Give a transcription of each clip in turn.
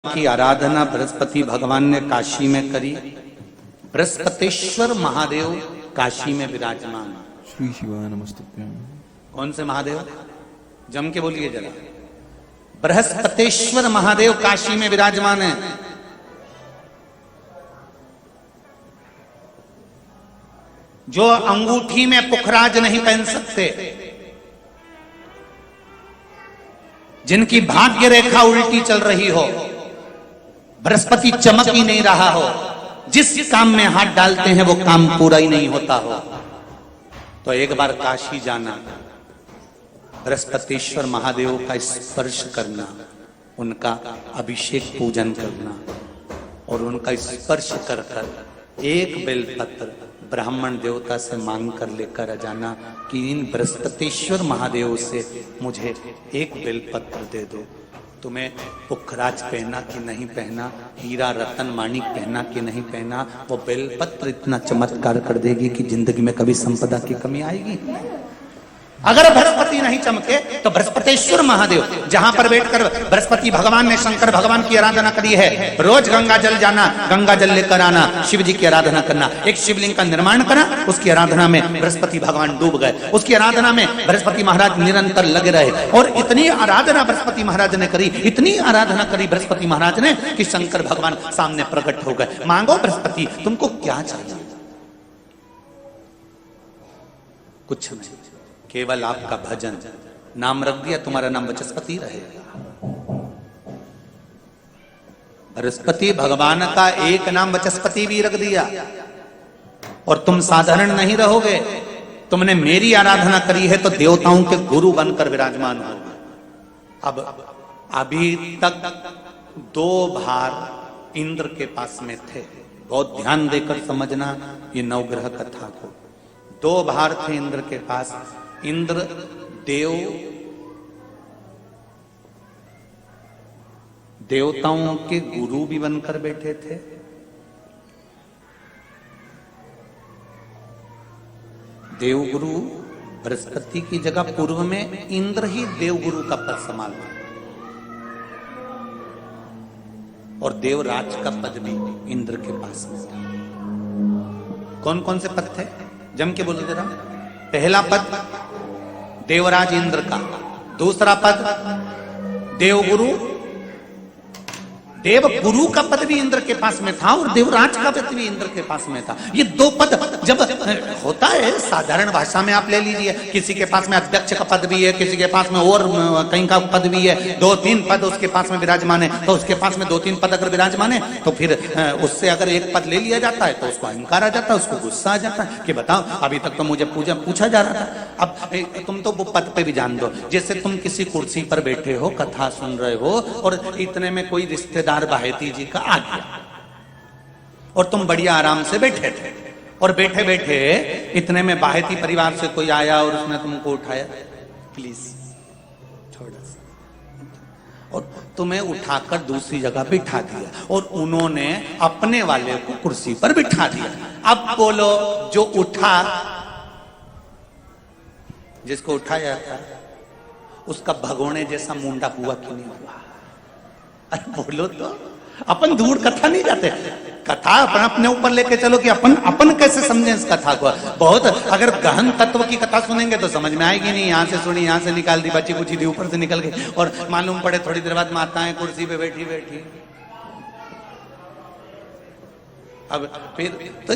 की आराधना बृहस्पति भगवान ने काशी में करी। बृहस्पतेश्वर महादेव काशी में विराजमान। श्री शिवाय नमस्तुभ्यं। कौन से महादेव? जम के बोलिए जरा। बृहस्पतेश्वर महादेव काशी में विराजमान है। जो अंगूठी में पुखराज नहीं पहन सकते, जिनकी भाग्य रेखा उल्टी चल रही हो, बृहस्पति चमक ही नहीं रहा हो, जिस काम में हाथ डालते हैं वो काम पूरा ही नहीं होता हो, तो एक बार काशी जाना, बृहस्पतिश्वर महादेव का स्पर्श करना, उनका अभिषेक पूजन करना और उनका स्पर्श कर कर एक बेलपत्र ब्राह्मण देवता से मांग कर लेकर आ जाना कि इन बृहस्पतिश्वर महादेव से मुझे एक बेलपत्र दे दो। तुम्हें पुखराज पहना कि नहीं पहना, हीरा रतन माणिक पहना कि नहीं पहना, वो बेलपत्र इतना चमत्कार कर देगी कि जिंदगी में कभी संपदा की कमी आएगी। अगर बृहस्पति नहीं चमके तो बृहस्पतिश्वर महादेव, जहां पर बैठकर बृहस्पति भगवान ने शंकर भगवान की आराधना करी है, रोज गंगा जल जाना, गंगा जल लेकर आना, शिव जी की आराधना करना, एक शिवलिंग का निर्माण करा, उसकी आराधना में बृहस्पति भगवान डूब गए, उसकी आराधना में बृहस्पति महाराज निरंतर लगे रहे और इतनी आराधना बृहस्पति महाराज ने करी, इतनी आराधना करी बृहस्पति महाराज ने कि शंकर भगवान सामने प्रकट हो गए। मांगो बृहस्पति, तुमको क्या चाहिए? कुछ नहीं, केवल आपका भजन। नाम रख दिया, तुम्हारा नाम बृहस्पति रहेगा। बृहस्पति भगवान का एक नाम बृहस्पति भी रख दिया और तुम साधारण नहीं रहोगे। तुमने मेरी आराधना करी है तो देवताओं के गुरु बनकर विराजमान होगे। अब अभी तक 2 भार इंद्र के पास में थे। बहुत ध्यान देकर समझना ये नवग्रह कथा को। 2 भार थे इंद्र के पास। इंद्र देवताओं के गुरु भी बनकर बैठे थे, देवगुरु बृहस्पति की जगह पूर्व में इंद्र ही देवगुरु का पद संभालना और देवराज का पद भी इंद्र के पास में था। कौन कौन से पद थे? जम के बोलो जरा। पहला पद देवराज इंद्र का, दूसरा पद देवगुरु, देवगुरु का पद भी इंद्र के पास में था और देवराज का पद भी इंद्र के पास में था। ये 2 पद जब होता है साधारण भाषा में आप ले लीजिए, किसी के पास में अध्यक्ष का पद भी है, किसी के पास में और कहीं का पद भी है, 2-3 पद उसके पास में विराजमान है, तो उसके पास में 2-3 पद अगर विराजमान है तो फिर उससे अगर एक पद ले लिया जाता है तो उसको अहंकार आ जाता है, उसको गुस्सा आ जाता है कि बताओ अभी तक तो मुझे पूछा जा रहा था, अब तुम तो वो पद पे भी जान दो। जैसे तुम किसी कुर्सी पर बैठे हो, कथा सुन रहे हो और इतने में कोई रिश्तेदार बाहेती जी का आ गया और तुम बढ़िया आराम से बैठे थे और बैठे बैठे इतने में बाहेती परिवार से कोई आया और उसने तुमको उठाया, प्लीज थोड़ा सा, और तुम्हें उठाकर दूसरी जगह बिठा दिया और उन्होंने अपने वाले को कुर्सी पर बिठा दिया। अब बोलो, जो उठा, जिसको उठाया था उसका भगोने जैसा मुंडा हुआ कि नहीं हुआ? अरे बोलो तो। अपन दूर कथा नहीं जाते, कथा अपन अपने ऊपर लेके चलो कि अपन कैसे समझे इस कथा को। बहुत अगर गहन तत्व की कथा सुनेंगे तो समझ में आएगी नहीं। यहाँ से सुनी, यहाँ से निकाल दी, बची कुछ थी, ऊपर से निकल गई और मालूम पड़े थोड़ी देर बाद माताएं कुर्सी पे बैठी बैठी। अब फिर तो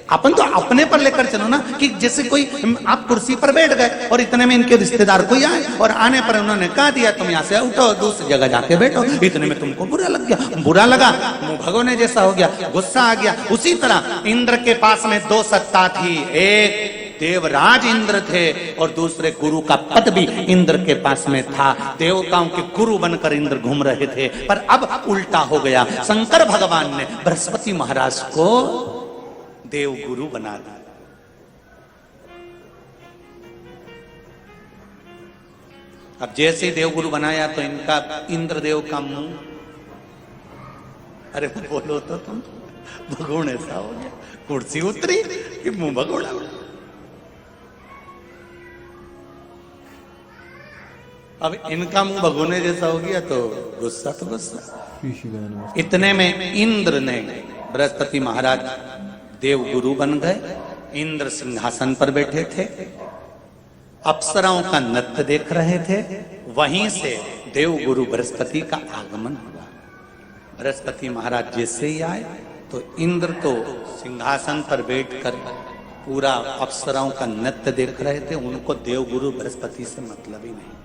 अपन तो अपने पर लेकर चलो ना कि जैसे कोई आप कुर्सी पर बैठ गए और इतने में इनके रिश्तेदार कोई आए और आने पर उन्होंने कहा दिया तुम यहाँ से उठो, दूसरी जगह जाके बैठो। इतने में तुमको बुरा लग गया, बुरा लगा, मुंह भगोने जैसा हो गया, गुस्सा आ गया। उसी तरह इंद्र के पास में 2 सत्ता थी, एक देवराज इंद्र थे और दूसरे गुरु का पद भी इंद्र के पास में था। देवताओं के गुरु बनकर इंद्र घूम रहे थे, पर अब उल्टा हो गया। शंकर भगवान ने बृहस्पति महाराज को देवगुरु बना दिया। अब जैसे ही देवगुरु बनाया तो इनका इंद्रदेव का मुंह, अरे बोलो तो तुम, भगोड़ ऐसा हो गया, कुर्सी उतरी कि मुंह भगोड़ा। अब इनका मुंह भगोने जैसा हो गया तो गुस्सा तो गुस्सा। श्री शिवाय नमस्ते। इतने में इंद्र ने, बृहस्पति महाराज देव गुरु बन गए, इंद्र सिंहासन पर बैठे थे, अप्सराओं का नृत्य देख रहे थे। वहीं से देव गुरु बृहस्पति का आगमन हुआ। बृहस्पति महाराज जैसे ही आए तो इंद्र तो सिंहासन पर बैठकर पूरा अप्सराओं का नृत्य देख रहे थे। उनको देव गुरु बृहस्पति से मतलब ही नहीं था।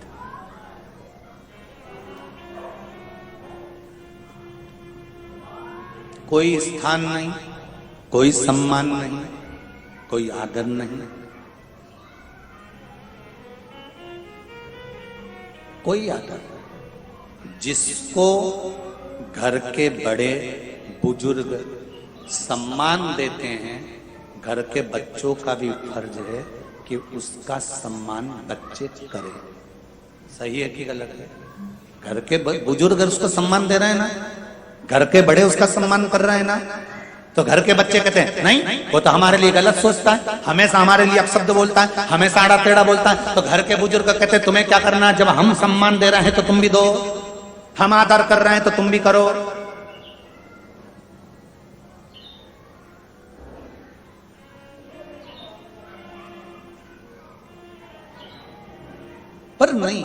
कोई स्थान नहीं, कोई सम्मान नहीं, कोई आदर नहीं, कोई आदर। जिसको घर के बड़े बुजुर्ग सम्मान देते हैं, घर के बच्चों का भी फर्ज है कि उसका सम्मान बच्चे करें। सही है कि गलत है? घर के बुजुर्ग उसको सम्मान दे रहे हैं ना, घर के बड़े उसका सम्मान कर रहे हैं ना, तो घर के बच्चे कहते हैं नहीं, वो तो हमारे लिए गलत सोचता है, हमेशा हमारे लिए अपशब्द बोलता है, हमेशा आड़ा टेढ़ा बोलता है। तो घर के बुजुर्ग कहते हैं तुम्हें क्या करना है, जब हम सम्मान दे रहे हैं तो तुम भी दो, हम आदर कर रहे हैं तो तुम भी करो। पर नहीं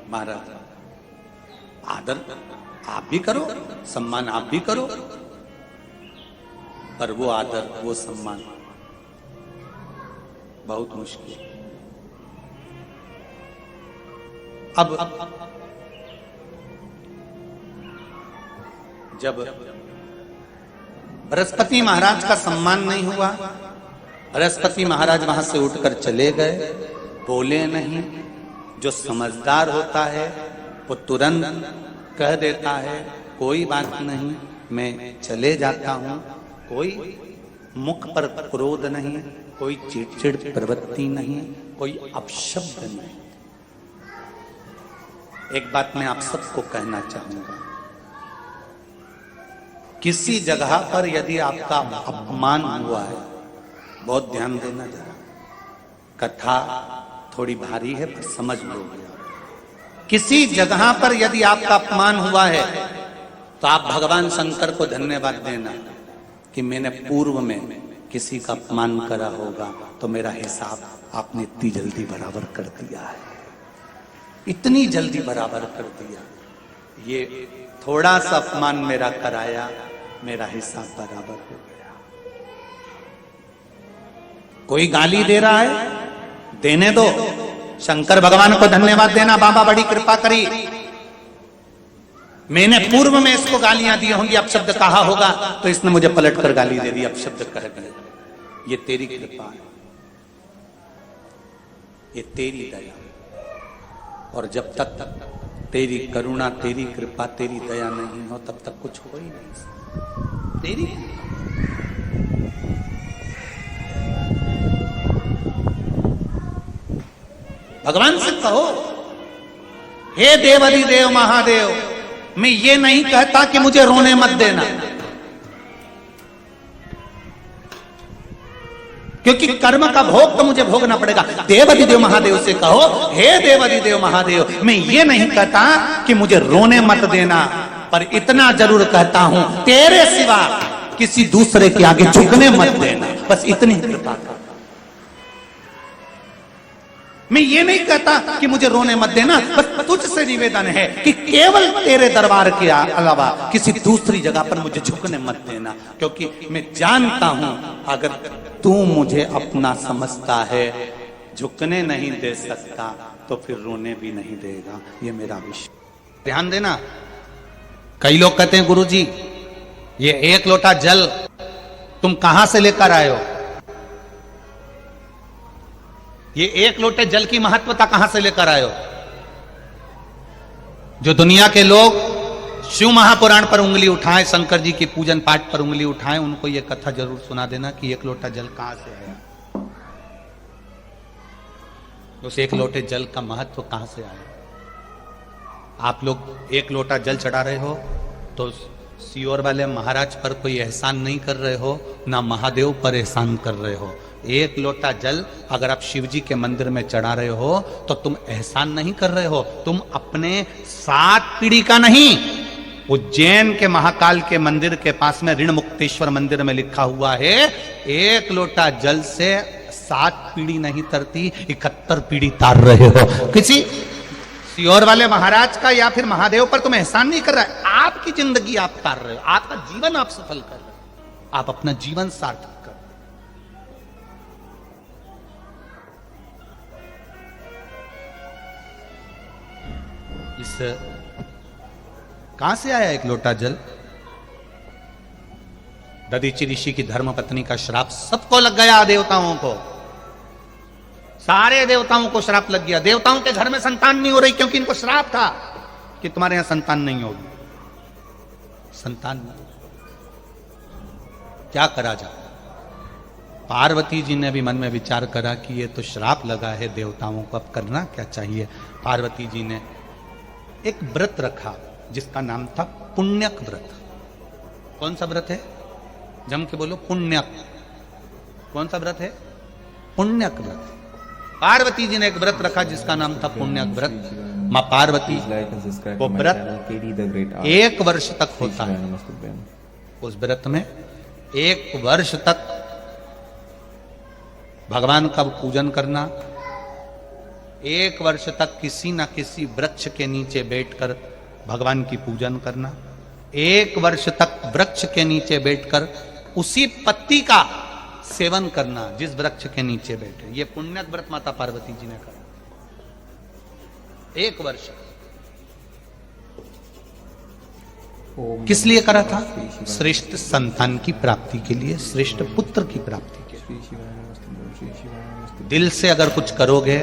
महाराज, आदर आप भी करो, सम्मान आप भी करो, पर वो आदर वो सम्मान बहुत मुश्किल। अब जब बृहस्पति महाराज का सम्मान नहीं हुआ, बृहस्पति महाराज वहां से उठकर चले गए, बोले नहीं। जो समझदार होता है वो तुरंत कह देता है कोई बात नहीं, मैं चले जाता हूं। कोई मुख पर क्रोध नहीं, कोई चिड़चिड़ प्रवृत्ति नहीं, कोई अपशब्द नहीं। एक बात मैं आप सबको कहना चाहूंगा, किसी जगह पर यदि आपका अपमान हुआ है, बहुत ध्यान देना जरा। कथा थोड़ी भारी है पर समझ लोगे। किसी जगह पर यदि आपका अपमान हुआ है तो आप भगवान शंकर को धन्यवाद देना कि मैंने पूर्व में किसी का अपमान करा होगा तो मेरा हिसाब आपने इतनी जल्दी बराबर कर दिया है, इतनी जल्दी बराबर कर दिया। ये थोड़ा सा अपमान मेरा कराया, मेरा हिसाब बराबर हो गया। कोई गाली दे रहा है, देने दो, शंकर भगवान को धन्यवाद देना, बाबा बड़ी कृपा करी, मैंने पूर्व में इसको गालियां दी होंगी, अपशब्द कहा होगा तो इसने मुझे पलट कर गाली दे दी, अपशब्द कह दिया। ये तेरी कृपा है, ये तेरी दया। और जब तक तेरी करुणा, तेरी कृपा, तेरी दया नहीं हो तब तक कुछ हो ही नहीं। तेरी भगवान से कहो, हे देवाधिदेव महादेव, मैं ये नहीं कहता कि मुझे रोने मत देना, क्योंकि कर्म का भोग तो मुझे भोगना पड़ेगा। देवाधिदेव महादेव से कहो, हे देवाधिदेव महादेव, मैं ये नहीं कहता कि मुझे रोने मत देना, पर इतना जरूर कहता हूं तेरे सिवा किसी दूसरे के आगे झुकने मत देना, बस इतनी कृपा कर। मैं ये नहीं कहता कि मुझे रोने मत देना, बस तुझसे निवेदन है कि केवल तेरे दरबार के अलावा किसी दूसरी जगह पर मुझे झुकने मत देना, क्योंकि मैं जानता हूं अगर तू मुझे अपना समझता है, झुकने नहीं दे सकता तो फिर रोने भी नहीं देगा। ये मेरा विश्वास। ध्यान देना, कई लोग कहते हैं गुरुजी ये एक लोटा जल तुम कहां से लेकर आए हो, ये एक लोटे जल की महत्वता कहां से लेकर आए हो। जो दुनिया के लोग शिव महापुराण पर उंगली उठाएं, शंकर जी के पूजन पाठ पर उंगली उठाएं, उनको यह कथा जरूर सुना देना कि एक लोटा जल कहां से आया, उस एक लोटे जल का महत्व कहां से आया। आप लोग एक लोटा जल चढ़ा रहे हो तो सीओर वाले महाराज पर कोई एहसान नहीं कर रहे हो, ना महादेव पर एहसान कर रहे हो। एक लोटा जल अगर आप शिव जी के मंदिर में चढ़ा रहे हो तो तुम एहसान नहीं कर रहे हो, तुम अपने 7 पीढ़ी का नहीं। उज्जैन के महाकाल के मंदिर के पास में ऋण मुक्तेश्वर मंदिर में लिखा हुआ है, एक लोटा जल से 7 पीढ़ी नहीं तरती, 71 पीढ़ी तार रहे हो। किसी सियोर वाले महाराज का या फिर महादेव पर तुम एहसान नहीं कर रहा है, आपकी जिंदगी आप तार रहे हो, आपका जीवन आप सफल कर रहे हो, आप अपना जीवन सार्थक कर। इस कहां से आया एक लोटा जल? दधीचि ऋषि की धर्म पत्नी का श्राप सबको लग गया, देवताओं को, सारे देवताओं को श्राप लग गया। देवताओं के घर में संतान नहीं हो रही क्योंकि इनको श्राप था कि तुम्हारे यहां संतान नहीं होगी। संतान क्या करा जाए? पार्वती जी ने भी मन में विचार करा कि ये तो श्राप लगा है देवताओं को, अब करना क्या चाहिए। पार्वती जी ने एक व्रत रखा जिसका नाम था पुण्यक व्रत। कौन सा व्रत है? जम के बोलो, पुण्यक। कौन सा व्रत है? पुण्यक व्रत। पार्वती जी ने एक व्रत रखा जिसका नाम था पुण्यक व्रत। मां पार्वती वो व्रत 1 वर्ष तक होता है। उस व्रत में 1 वर्ष तक भगवान का पूजन करना, 1 वर्ष तक किसी न किसी वृक्ष के नीचे बैठकर भगवान की पूजन करना, 1 वर्ष तक वृक्ष के नीचे बैठकर उसी पत्ती का सेवन करना जिस वृक्ष के नीचे बैठे। ये पुण्यक व्रत माता पार्वती जी ने करा 1 वर्ष। किस लिए करा था? श्रेष्ठ संतान की प्राप्ति के लिए, श्रेष्ठ पुत्र की प्राप्ति के लिए। दिल से अगर कुछ करोगे,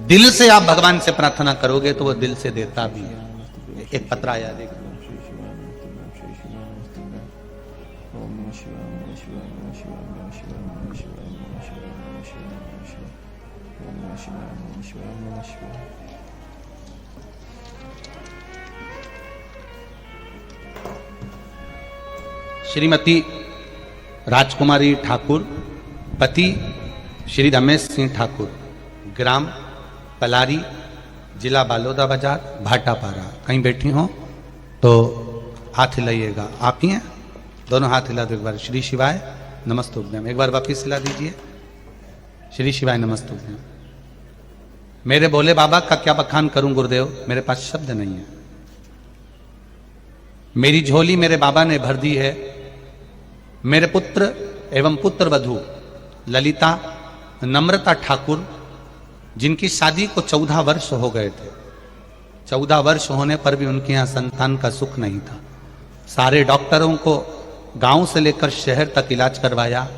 दिल से आप भगवान से प्रार्थना करोगे तो वो दिल से देता भी है। एक पत्र आया, देखो। श्रीमती राजकुमारी ठाकुर, पति श्री रमेश सिंह ठाकुर, ग्राम पलारी, जिला बालोदा बाजार, भाटापारा। कहीं बैठी हो तो हाथ हिलाइएगा। आप ही हैं? दोनों हाथ हिला दो एक बार। श्री शिवाय नमस्तुभ्यम। एक बार वापिस हिला दीजिए। श्री शिवाय नमस्तुभ्यम। मेरे भोले बाबा का क्या बखान करूं गुरुदेव, मेरे पास शब्द नहीं है। मेरी झोली मेरे बाबा ने भर दी है। मेरे पुत्र एवं पुत्र वधू ललिता नम्रता ठाकुर, जिनकी शादी को 14 वर्ष हो गए थे, 14 वर्ष होने पर भी उनके यहाँ संतान का सुख नहीं था। सारे डॉक्टरों को गांव से लेकर शहर तक इलाज करवाया,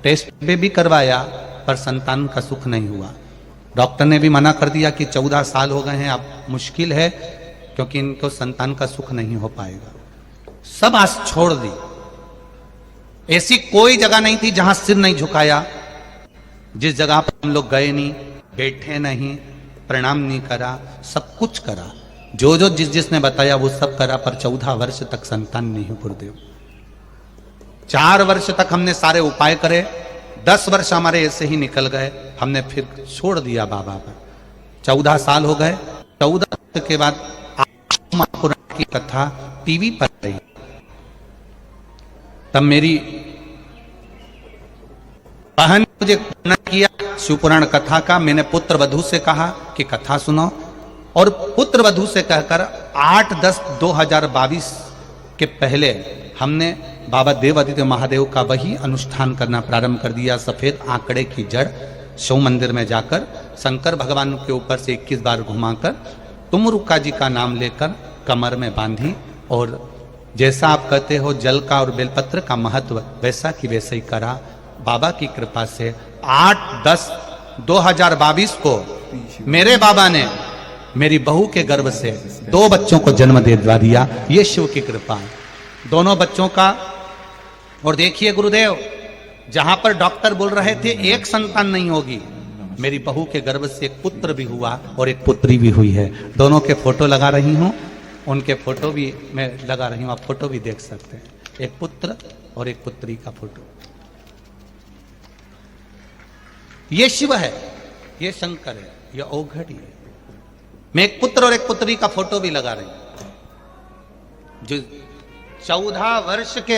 टेस्ट भी करवाया, पर संतान का सुख नहीं हुआ। डॉक्टर ने भी मना कर दिया कि 14 साल हो गए हैं, अब मुश्किल है क्योंकि इनको संतान का सुख नहीं हो पाएगा। सब आस छोड़ दी। ऐसी कोई जगह नहीं थी जहां सिर नहीं झुकाया, जिस जगह पर हम लोग गए नहीं, बैठे नहीं, प्रणाम नहीं करा, सब कुछ करा। जो जो जिसने बताया वो सब करा, पर 14 वर्ष तक संतान नहीं हो गुरुदेव। 4 वर्ष तक हमने सारे उपाय करे, 10 वर्ष हमारे ऐसे ही निकल गए, हमने फिर छोड़ दिया बाबा पर। 14 साल हो गए। 14 के बाद महापुराण की कथा टीवी पर रही। तब मेरी बहन ने मुझे किया शिवपुराण कथा का। मैंने पुत्र वधू से कहा कि कथा सुनो, और पुत्र वधू से कहकर 8/10/2022 के पहले हमने बाबा देव आदित्य महादेव का वही अनुष्ठान करना प्रारंभ कर दिया। सफेद आंकड़े की जड़ शिव मंदिर में जाकर शंकर भगवान के ऊपर से 21 बार घुमाकर तुमरुका जी का नाम लेकर कमर में बांधी, और जैसा आप कहते हो जल का और बेलपत्र का महत्व वैसा कि वैसे ही करा। बाबा की कृपा से 8/10/2022 को मेरे बाबा ने मेरी बहू के गर्भ से 2 बच्चों को जन्म दे दिया। ये शिव की कृपा है, दोनों बच्चों का। और देखिए गुरुदेव, जहां पर डॉक्टर बोल रहे थे एक संतान नहीं होगी, मेरी बहू के गर्भ से एक पुत्र भी हुआ और एक पुत्री भी हुई है। दोनों के फोटो लगा रही हूं, उनके फोटो भी मैं लगा रही हूं, आप फोटो भी देख सकते हैं। एक पुत्र और एक पुत्री का फोटो। ये शिव है, ये शंकर है, ये औघड़ है। मैं एक पुत्र और एक पुत्री का फोटो भी लगा रही हूं। जो 14 वर्ष के